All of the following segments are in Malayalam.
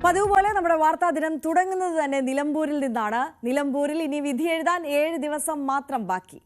പതിവുപോലെ നമ്മുടെ വാർത്താ ദിനം തുടങ്ങുന്നത് തന്നെ നിലമ്പൂരിൽ നിന്നാണ്. നിലമ്പൂരിൽ ഇനി വിധി എഴുതാൻ 7 ദിവസം മാത്രം ബാക്കി.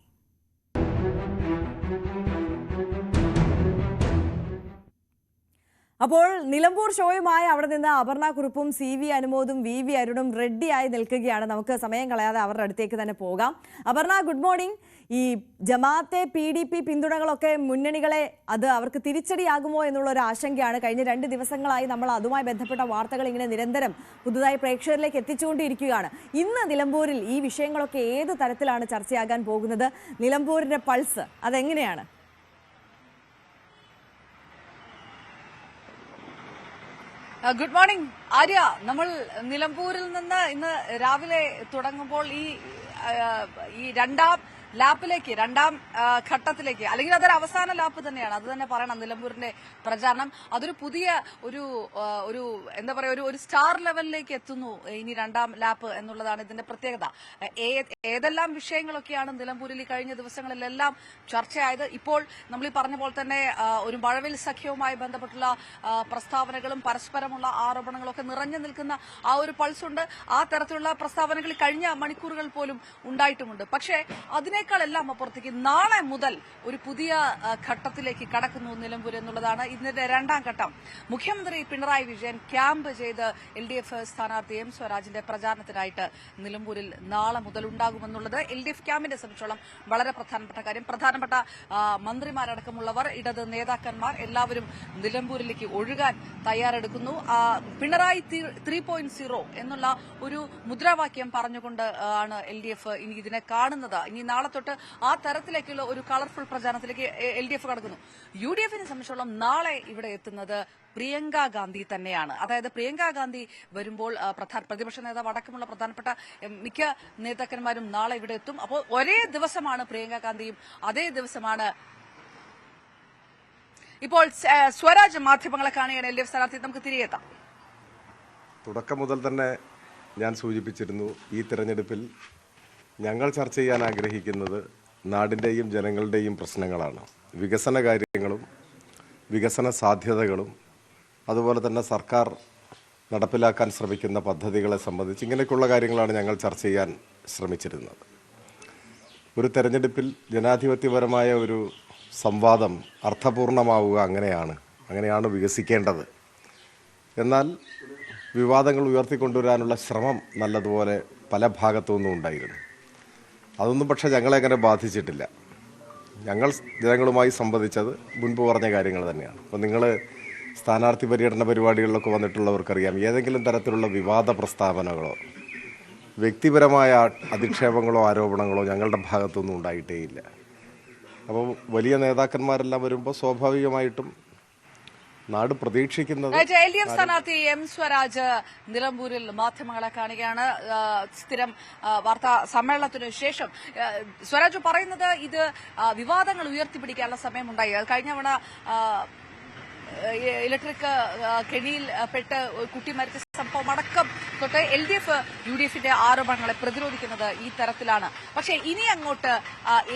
അപ്പോൾ നിലമ്പൂർ ഷോയുമായി അവിടെ നിന്ന് അപർണ കുറുപ്പും CV അനുമോദും VV അരുണും റെഡിയായി നിൽക്കുകയാണ്. നമുക്ക് സമയം കളയാതെ അവരുടെ അടുത്തേക്ക് തന്നെ പോകാം. Aparna, good morning. ഈ ജമാഅത്തെ PDP പിന്തുണകളൊക്കെ മുന്നണികളെ അത് അവർക്ക് തിരിച്ചടിയാകുമോ എന്നുള്ള ഒരു ആശങ്കയാണ്. കഴിഞ്ഞ 2 ദിവസങ്ങളായി നമ്മൾ അതുമായി ബന്ധപ്പെട്ട വാർത്തകൾ ഇങ്ങനെ നിരന്തരം പുതുതായി പ്രേക്ഷകരിലേക്ക് എത്തിച്ചുകൊണ്ടിരിക്കുകയാണ്. ഇന്ന് നിലമ്പൂരിൽ ഈ വിഷയങ്ങളൊക്കെ ഏത് തരത്തിലാണ് ചർച്ചയാകാൻ പോകുന്നത്? നിലമ്പൂരിന്റെ പൾസ് അതെങ്ങനെയാണ്? Good morning Arya. നമ്മൾ നിലമ്പൂരിൽ നിന്ന് ഇന്ന് രാവിലെ തുടങ്ങുമ്പോൾ ഈ രണ്ടാം ലാപ്പിലേക്ക്, രണ്ടാം ഘട്ടത്തിലേക്ക്, അല്ലെങ്കിൽ അതൊരു അവസാന ലാപ്പ് തന്നെയാണ്, അത് തന്നെ പറയണം. നിലമ്പൂരിന്റെ പ്രചാരണം അതൊരു പുതിയ ഒരു എന്താ പറയാ, ഒരു സ്റ്റാർ ലെവലിലേക്ക് എത്തുന്നു ഇനി രണ്ടാം ലാപ്പ് എന്നുള്ളതാണ് ഇതിന്റെ പ്രത്യേകത. ഏതെല്ലാം വിഷയങ്ങളൊക്കെയാണ് നിലമ്പൂരിൽ ഈ കഴിഞ്ഞ ദിവസങ്ങളിലെല്ലാം ചർച്ചയായത്. ഇപ്പോൾ നമ്മൾ ഈ പറഞ്ഞ പോലെ തന്നെ ഒരു മഴവിൽ സഖ്യവുമായി ബന്ധപ്പെട്ടുള്ള പ്രസ്താവനകളും പരസ്പരമുള്ള ആരോപണങ്ങളൊക്കെ നിറഞ്ഞു നിൽക്കുന്ന ആ ഒരു പൾസുണ്ട്. ആ തരത്തിലുള്ള പ്രസ്താവനകൾ കഴിഞ്ഞ മണിക്കൂറുകൾ പോലും ഉണ്ടായിട്ടുമുണ്ട്. പക്ഷേ അതിനേക്കാളെല്ലാം അപ്പുറത്തേക്ക് നാളെ മുതൽ ഒരു പുതിയ ഘട്ടത്തിലേക്ക് കടക്കുന്നു നിലമ്പൂർ എന്നുള്ളതാണ് ഇതിന്റെ രണ്ടാം ഘട്ടം. മുഖ്യമന്ത്രി പിണറായി വിജയൻ ക്യാമ്പ് ചെയ്ത് LDF സ്ഥാനാർത്ഥി M സ്വരാജിന്റെ പ്രചാരണത്തിനായിട്ട് നിലമ്പൂരിൽ നാളെ മുതൽ ഉണ്ടാകുമെന്നുള്ളത് LDF ക്യാമ്പിനെ സംബന്ധിച്ചോളം വളരെ പ്രധാനപ്പെട്ട കാര്യം. പ്രധാനപ്പെട്ട മന്ത്രിമാരടക്കമുള്ളവർ, ഇടത് നേതാക്കന്മാർ എല്ലാവരും നിലമ്പൂരിലേക്ക് ഒഴുകാൻ തയ്യാറെടുക്കുന്നു. പിണറായി 3.0 എന്നുള്ള ഒരു മുദ്രാവാക്യം പറഞ്ഞുകൊണ്ട് ആണ് LDF ഇനി ഇതിനെ കാണുന്നത്. ഇനി നാളെ തൊട്ട് ആ തരത്തിലേക്കുള്ള ഒരു കളർഫുൾ പ്രചാരണത്തിലേക്ക് LDF കടക്കുന്നു. UDFനെ സംബന്ധിച്ചോളം നാളെ ഇവിടെ എത്തുന്നത് പ്രിയങ്ക ഗാന്ധി തന്നെയാണ്. അതായത് പ്രിയങ്ക ഗാന്ധി വരുമ്പോൾ പ്രതിപക്ഷ നേതാവ് അടക്കമുള്ള പ്രധാനപ്പെട്ട മിക്ക നേതാക്കന്മാരും നാളെ ഇവിടെ എത്തും. അപ്പോൾ ഒരേ ദിവസമാണ് പ്രിയങ്ക ഗാന്ധിയും അതേ ദിവസമാണ് ഇപ്പോൾ സ്വരാജ് മാധ്യമങ്ങളെ കാണുകയാണ് LDF സ്ഥാനാർത്ഥി. നമുക്ക് തിരികെ എത്താം. തുടക്കം മുതൽ തന്നെ ഞാൻ സൂചിപ്പിച്ചിരുന്നു, ഈ തെരഞ്ഞെടുപ്പിൽ ഞങ്ങൾ ചർച്ച ചെയ്യാൻ ആഗ്രഹിക്കുന്നത് നാടിൻ്റെയും ജനങ്ങളുടെയും പ്രശ്നങ്ങളാണ്. വികസന കാര്യങ്ങളും വികസന സാധ്യതകളും അതുപോലെ തന്നെ സർക്കാർ നടപ്പിലാക്കാൻ ശ്രമിക്കുന്ന പദ്ധതികളെ സംബന്ധിച്ച് ഇങ്ങനെയൊക്കെയുള്ള കാര്യങ്ങളാണ് ഞങ്ങൾ ചർച്ച ചെയ്യാൻ ശ്രമിച്ചിരുന്നത്. ഒരു തെരഞ്ഞെടുപ്പിൽ ജനാധിപത്യപരമായ ഒരു സംവാദം അർത്ഥപൂർണമാവുക അങ്ങനെയാണ് വികസിക്കേണ്ടത്. എന്നാൽ വിവാദങ്ങൾ ഉയർത്തിക്കൊണ്ടുവരാനുള്ള ശ്രമം നല്ലതുപോലെ പല ഭാഗത്തുനിന്നും ഉണ്ടായിരുന്നു. അതൊന്നും പക്ഷേ ഞങ്ങളെ അങ്ങനെ ബാധിച്ചിട്ടില്ല. ഞങ്ങൾ ജനങ്ങളുമായി സംവദിച്ചത് മുൻപ് പറഞ്ഞ കാര്യങ്ങൾ തന്നെയാണ്. അപ്പോൾ നിങ്ങൾ സ്ഥാനാർത്ഥി പര്യടന പരിപാടികളിലൊക്കെ വന്നിട്ടുള്ളവർക്കറിയാം, ഏതെങ്കിലും തരത്തിലുള്ള വിവാദ പ്രസ്താവനകളോ വ്യക്തിപരമായ അധിക്ഷേപങ്ങളോ ആരോപണങ്ങളോ ഞങ്ങളുടെ ഭാഗത്തുനിന്നും ഉണ്ടായിട്ടേയില്ല. അപ്പോൾ വലിയ നേതാക്കന്മാരെല്ലാം വരുമ്പോൾ സ്വാഭാവികമായിട്ടും നാട് പ്രതീക്ഷിക്കുന്നത്. LDF സ്ഥാനാർത്ഥി M സ്വരാജ് നിലമ്പൂരിൽ മാധ്യമങ്ങളെ കാണുകയാണ്. സ്ഥിരം വാർത്താ സമ്മേളനത്തിനു ശേഷം സ്വരാജ് പറയുന്നത് ഇത് വിവാദങ്ങൾ ഉയർത്തിപ്പിടിക്കാനുള്ള സമയമുണ്ടായി. കഴിഞ്ഞ തവണ ഇലക്ട്രിക് കെണിയിൽ പെട്ട് കുട്ടി മരിച്ച സംഭവം അടക്കം തൊട്ട് LDF UDFന്റെ ആരോപണങ്ങളെ പ്രതിരോധിക്കുന്നത് ഈ തരത്തിലാണ്. പക്ഷേ ഇനി അങ്ങോട്ട്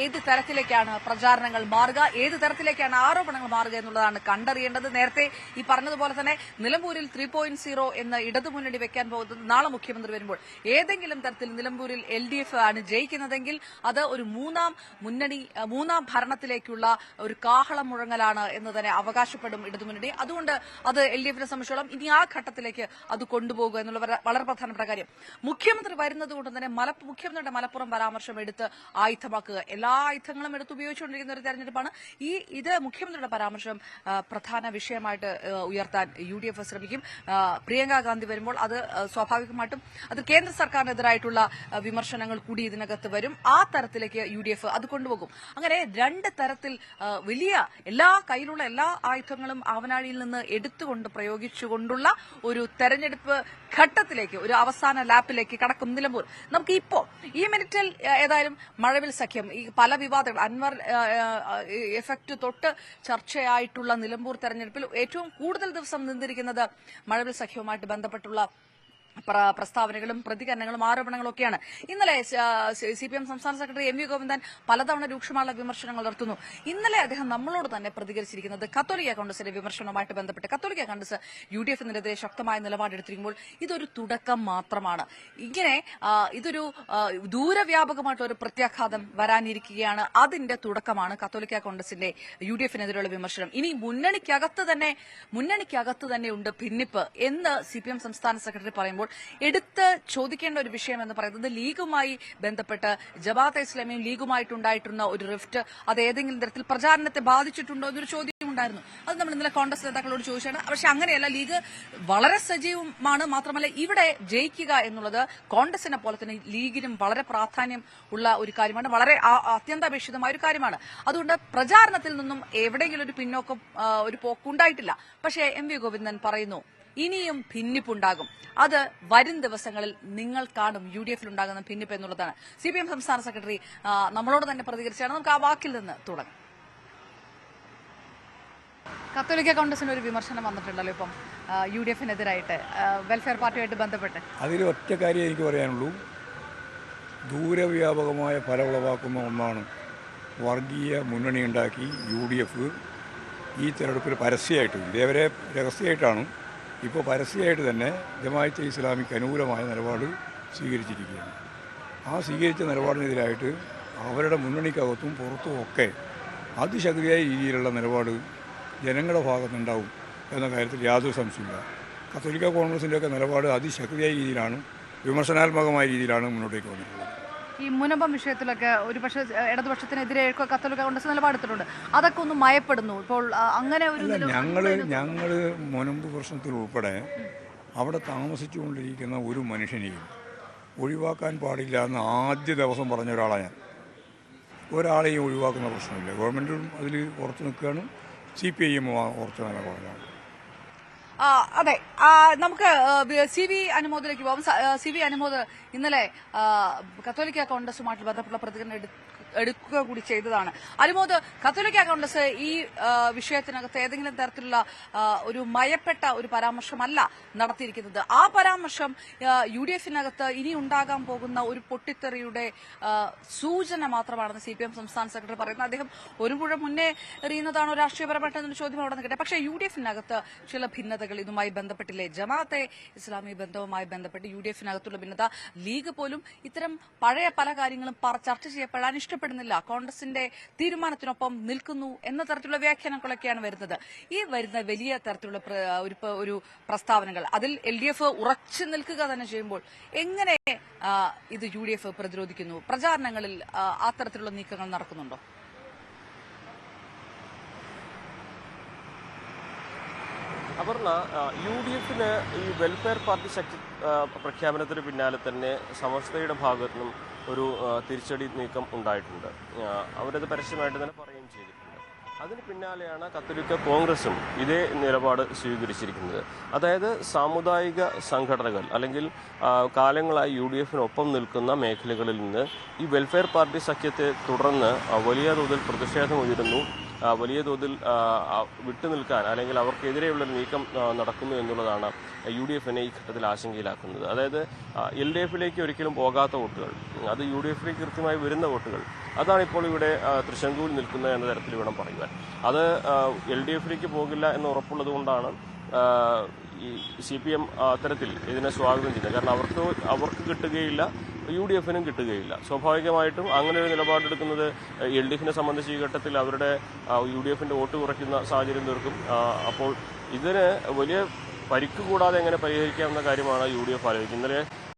ഏത് തരത്തിലേക്കാണ് പ്രചാരണങ്ങൾ മാറുക, ഏത് തരത്തിലേക്കാണ് ആരോപണങ്ങൾ മാറുക എന്നുള്ളതാണ് കണ്ടറിയേണ്ടത്. നേരത്തെ ഈ പറഞ്ഞതുപോലെ തന്നെ നിലമ്പൂരിൽ 3.0 എന്ന് ഇടതുമുന്നണി വെക്കാൻ പോകുന്നത് നാളെ മുഖ്യമന്ത്രി വരുമ്പോൾ ഏതെങ്കിലും തരത്തിൽ നിലമ്പൂരിൽ LDF ആണ് ജയിക്കുന്നതെങ്കിൽ അത് ഒരു മൂന്നാം ഭരണത്തിലേക്കുള്ള ഒരു കാഹളം മുഴങ്ങലാണ് എന്ന് തന്നെ അവകാശപ്പെടും ഇടതുമുന്നണി. അതുകൊണ്ട് അത് LDFനെ സംബന്ധിച്ചോളം ഇനി ആ ഘട്ടത്തിലേക്ക് അത് കൊണ്ടുപോകുക എന്നുള്ള വളരെ പ്രധാനപ്പെട്ട കാര്യം. മുഖ്യമന്ത്രി വരുന്നത് കൊണ്ട് തന്നെ മുഖ്യമന്ത്രിയുടെ മലപ്പുറം പരാമർശം എടുത്ത് ആയുധമാക്കുക, എല്ലാ ആയുധങ്ങളും എടുത്ത് ഉപയോഗിച്ചുകൊണ്ടിരിക്കുന്ന ഒരു തെരഞ്ഞെടുപ്പാണ് ഇത്. മുഖ്യമന്ത്രിയുടെ പരാമർശം പ്രധാന വിഷയമായിട്ട് ഉയർത്താൻ UDF ശ്രമിക്കും. പ്രിയങ്ക ഗാന്ധി വരുമ്പോൾ അത് സ്വാഭാവികമായിട്ടും അത് കേന്ദ്ര സർക്കാരിനെതിരായിട്ടുള്ള വിമർശനങ്ങൾ കൂടി ഇതിനകത്ത് വരും. ആ തരത്തിലേക്ക് UDF അത് കൊണ്ടുപോകും. അങ്ങനെ 2 തരത്തിൽ വലിയ കയ്യിലുള്ള എല്ലാ ആയുധങ്ങളും ആവനാഴിയിൽ നിന്ന് എടുത്തുകൊണ്ട് പ്രയോഗിച്ചുകൊണ്ടുള്ള ഒരു തെരഞ്ഞെടുപ്പ് ഘട്ടത്തിലേക്ക്, ഒരു അവസാന ലാപ്പിലേക്ക് കടക്കും നിലമ്പൂർ. നമുക്ക് ഈ മിനിറ്റിൽ ഏതായാലും മഴവിൽ സഖ്യം, ഈ പല വിവാദങ്ങൾ, അൻവർ എഫക്ട് തൊട്ട് ചർച്ചയായിട്ടുള്ള നിലമ്പൂർ തെരഞ്ഞെടുപ്പിൽ ഏറ്റവും കൂടുതൽ ദിവസം നിന്നിരിക്കുന്നത് മഴവിൽ സഖ്യവുമായിട്ട് ബന്ധപ്പെട്ടുള്ള പ്രസ്താവനകളും പ്രതികരണങ്ങളും ആരോപണങ്ങളും ഒക്കെയാണ്. ഇന്നലെ CPM സംസ്ഥാന സെക്രട്ടറി MV ഗോവിന്ദൻ പലതവണ രൂക്ഷമായ വിമർശനങ്ങൾ നടത്തുന്നു. ഇന്നലെ അദ്ദേഹം നമ്മളോട് തന്നെ പ്രതികരിച്ചിരിക്കുന്നത് കത്തോലിക്ക കോൺഗ്രസിന്റെ വിമർശനവുമായിട്ട് ബന്ധപ്പെട്ട് കത്തോലിക്ക കോൺഗ്രസ് UDF-നെതിരെ ശക്തമായ നിലപാടെടുത്തിരിക്കുമ്പോൾ ഇതൊരു തുടക്കം മാത്രമാണ്. ഇങ്ങനെ ഇതൊരു ദൂരവ്യാപകമായിട്ടുള്ള ഒരു പ്രത്യാഘാതം വരാനിരിക്കുകയാണ്. അതിന്റെ തുടക്കമാണ് കത്തോലിക്ക കോൺഗ്രസിന്റെ UDF-നെതിരെയുള്ള വിമർശനം. ഇനി മുന്നണിക്കകത്ത് തന്നെ ഉണ്ട് ഭിന്നിപ്പ് എന്ന് CPM സംസ്ഥാന സെക്രട്ടറി പറയുമ്പോൾ എടുത്ത് ചോദിക്കേണ്ട ഒരു വിഷയം എന്ന് പറയുന്നത് ലീഗുമായി ബന്ധപ്പെട്ട് ജമാഅത്തെ ഇസ്ലാമിയും ലീഗുമായിട്ടുണ്ടായിട്ടുള്ള ഒരു റിഫ്റ്റ് അത് ഏതെങ്കിലും തരത്തിൽ പ്രചാരണത്തെ ബാധിച്ചിട്ടുണ്ടോ എന്നൊരു ചോദ്യം ഉണ്ടായിരുന്നു. അത് നമ്മൾ ഇന്നലെ കോൺഗ്രസ് നേതാക്കളോട് ചോദിച്ചാണ്. പക്ഷെ അങ്ങനെയല്ല, ലീഗ് വളരെ സജീവമാണ്. മാത്രമല്ല ഇവിടെ ജയിക്കുക എന്നുള്ളത് കോൺഗ്രസിനെ പോലെ തന്നെ ലീഗിനും വളരെ പ്രാധാന്യം ഉള്ള ഒരു കാര്യമാണ്, വളരെ അത്യന്താപേക്ഷിതമായ ഒരു കാര്യമാണ്. അതുകൊണ്ട് പ്രചാരണത്തിൽ നിന്നും എവിടെയെങ്കിലും ഒരു പിന്നോക്കം ഒരു പോക്കുണ്ടായിട്ടില്ല. പക്ഷേ MV ഗോവിന്ദൻ പറയുന്നു ഇനിയും ഭിന്നിപ്പുണ്ടാകും. അത് വരും ദിവസങ്ങളിൽ നിങ്ങൾ കാണും UDF-ൽ ഉണ്ടാകുന്ന ഭിന്നിപ്പ് എന്നുള്ളതാണ്. CPM സംസ്ഥാന സെക്രട്ടറി നമ്മളോട് തന്നെ പ്രതികരിച്ചാണ്. നമുക്ക് ആ വാക്കിൽ നിന്ന് തുടങ്ങാം. കത്തോലിക്ക കോൺഗ്രസിന് ഒരു വിമർശനം വന്നിട്ടുണ്ടല്ലോ ഇപ്പം UDF-നെതിരായിട്ട് വെൽഫെയർ പാർട്ടിയുമായിട്ട് ബന്ധപ്പെട്ട്. അതിൽ ഒറ്റ കാര്യം എനിക്ക് പറയാനുള്ളൂ, ദൂരവ്യാപകമായ ഫലം ഉളവാക്കുന്ന ഒന്നാണ് വർഗീയ മുന്നണി ഉണ്ടാക്കി UDF ഈ തെരഞ്ഞെടുപ്പിൽ പരസ്യമായിട്ട്, ഇതേവരെ രഹസ്യമായിട്ടാണ്, ഇപ്പോൾ പരസ്യമായിട്ട് തന്നെ ജമാഅത്തെ ഇസ്ലാമിക്ക് അനുകൂലമായ നിലപാട് സ്വീകരിച്ചിരിക്കുകയാണ്. ആ സ്വീകരിച്ച നിലപാടിനെതിരായിട്ട് അവരുടെ മുന്നണിക്കകത്തും പുറത്തും ഒക്കെ അതിശക്തിയായ രീതിയിലുള്ള നിലപാട് ജനങ്ങളുടെ ഭാഗത്തുണ്ടാവും എന്ന കാര്യത്തിൽ യാതൊരു സംശയമില്ല. കത്തോലിക്ക കോൺഗ്രസിൻ്റെയൊക്കെ നിലപാട് അതിശക്തിയായ രീതിയിലാണ്, വിമർശനാത്മകമായ രീതിയിലാണ് മുന്നോട്ടേക്ക് വന്നിട്ടുള്ളത്. ഈ മുനമ്പം വിഷയത്തിലൊക്കെ ഒരുപക്ഷെ ഇടതുപക്ഷത്തിനെതിരെ കത്തോലിക്ക കോൺഗ്രസ് നിലപാടെടുത്തിട്ടുണ്ട്. അതൊക്കെ ഒന്ന് മയപ്പെടുന്നു ഇപ്പോൾ. അങ്ങനെ ഒരു ഞങ്ങൾ മുനമ്പ് പ്രശ്നത്തിൽ ഉൾപ്പെടെ അവിടെ താമസിച്ചുകൊണ്ടിരിക്കുന്ന ഒരു മനുഷ്യനെയും ഒഴിവാക്കാൻ പാടില്ല എന്ന് ആദ്യ ദിവസം പറഞ്ഞ ഒരാളാണ് ഞാൻ. ഒരാളെയും ഒഴിവാക്കുന്ന പ്രശ്നമില്ല. ഗവൺമെൻറ്റും അതിൽ ഉറച്ചു നിൽക്കുകയാണ്, CPIM ഉറച്ചു നിലപാടിലാണ്. അതെ, നമുക്ക് CV അനുമോദിലേക്ക് പോകാം. CV അനുമോദ് ഇന്നലെ കത്തോലിക്ക കോൺഗ്രസുമായിട്ട് ബന്ധപ്പെട്ട പ്രതികരണം എടുക്കുക കൂടി ചെയ്തതാണ്. അനുമോദ്, കത്തോലിക്ക കോൺഗ്രസ് ഈ വിഷയത്തിനകത്ത് ഏതെങ്കിലും തരത്തിലുള്ള ഒരു മയപ്പെട്ട ഒരു പരാമർശമല്ല നടത്തിയിരിക്കുന്നത്. ആ പരാമർശം UDF-നകത്ത് ഇനി ഉണ്ടാകാൻ പോകുന്ന ഒരു പൊട്ടിത്തെറിയുടെ സൂചന മാത്രമാണെന്ന് CPM സംസ്ഥാന സെക്രട്ടറി പറയുന്നത്. അദ്ദേഹം ഒരു മുഴ മുന്നേ എറിയുന്നതാണോ രാഷ്ട്രീയപരമായിട്ടെന്നൊരു ചോദ്യം അവിടെ നിൽക്കട്ടെ. പക്ഷേ UDF-നകത്ത് ചില ഭിന്നതകൾ ഇതുമായി ബന്ധപ്പെട്ടില്ലേ? ജമാഅത്തെ ഇസ്ലാമി ബന്ധവുമായി ബന്ധപ്പെട്ട് UDF-നകത്തുള്ള ഭിന്നത, ലീഗ് പോലും ഇത്തരം പഴയ പല കാര്യങ്ങളും ചർച്ച ചെയ്യപ്പെടാൻ ഇഷ്ടപ്പെടുന്നില്ല, കോൺഗ്രസിന്റെ തീരുമാനത്തിനൊപ്പം നിൽക്കുന്നു എന്ന തരത്തിലുള്ള വ്യാഖ്യാനങ്ങളൊക്കെയാണ് വരുന്നത്. ഈ വരുന്ന വലിയ തരത്തിലുള്ള ഒരു പ്രസ്താവനകൾ, അതിൽ LDF ഉറച്ചു നിൽക്കുക തന്നെ ചെയ്യുമ്പോൾ എങ്ങനെ ഇത് UDF പ്രതിരോധിക്കുന്നു? പ്രചാരണങ്ങളിൽ അത്തരത്തിലുള്ള നീക്കങ്ങൾ നടക്കുന്നുണ്ടോ? അപർണ, UDF-ന് ഈ വെൽഫെയർ പാർട്ടി ശക്തി പ്രഖ്യാപനത്തിന് പിന്നാലെ തന്നെ സമസ്തയുടെ ഭാഗത്തു നിന്നും ഒരു തിരിച്ചടി നീക്കം ഉണ്ടായിട്ടുണ്ട്. അവരത് പരസ്യമായിട്ട് തന്നെ പറയുകയും ചെയ്തിട്ടുണ്ട്. അതിന് പിന്നാലെയാണ് കത്തോലിക്ക കോൺഗ്രസും ഇതേ നിലപാട് സ്വീകരിച്ചിരിക്കുന്നത്. അതായത് സാമുദായിക സംഘടനകൾ അല്ലെങ്കിൽ കാലങ്ങളായി UDF-നൊപ്പം നിൽക്കുന്ന മേഖലകളിൽ നിന്ന് ഈ വെൽഫെയർ പാർട്ടി സഖ്യത്തെ തുടർന്ന് വലിയ തോതിൽ പ്രതിഷേധം ഉയരുന്നു, വലിയ തോതിൽ വിട്ടുനിൽക്കാൻ അല്ലെങ്കിൽ അവർക്കെതിരെയുള്ളൊരു നീക്കം നടക്കുന്നു എന്നുള്ളതാണ് UDF-നെ ഈ ഘട്ടത്തിൽ ആശങ്കയിലാക്കുന്നത്. അതായത് LDF-ലേക്ക് ഒരിക്കലും പോകാത്ത വോട്ടുകൾ, അത് UDF-ലേക്ക് കൃത്യമായി വരുന്ന വോട്ടുകൾ, അതാണ് ഇപ്പോൾ ഇവിടെ തൃശങ്കുവിൽ നിൽക്കുന്നത് എന്ന തരത്തിൽ വേണം പറയുവാൻ. അത് LDF-ലേക്ക് പോകില്ല എന്ന് ഉറപ്പുള്ളത് കൊണ്ടാണ് ഈ CPM അത്തരത്തിൽ ഇതിനെ സ്വാഗതം ചെയ്യുന്നത്. കാരണം അവർക്ക് കിട്ടുകയില്ല, UDF-നും കിട്ടുകയില്ല. സ്വാഭാവികമായിട്ടും അങ്ങനെ ഒരു നിലപാടെടുക്കുന്നത് LDF-നെ സംബന്ധിച്ച് ഈ ഘട്ടത്തിൽ അവരുടെ UDF-ന്റെ വോട്ട് കുറയ്ക്കുന്ന സാഹചര്യം തീർക്കും. അപ്പോൾ ഇതിന് വലിയ പരിക്ക് കൂടാതെ എങ്ങനെ പരിഹരിക്കാവുന്ന കാര്യമാണ് UDF ആലോചിക്കുന്നത്. ഇന്നലെ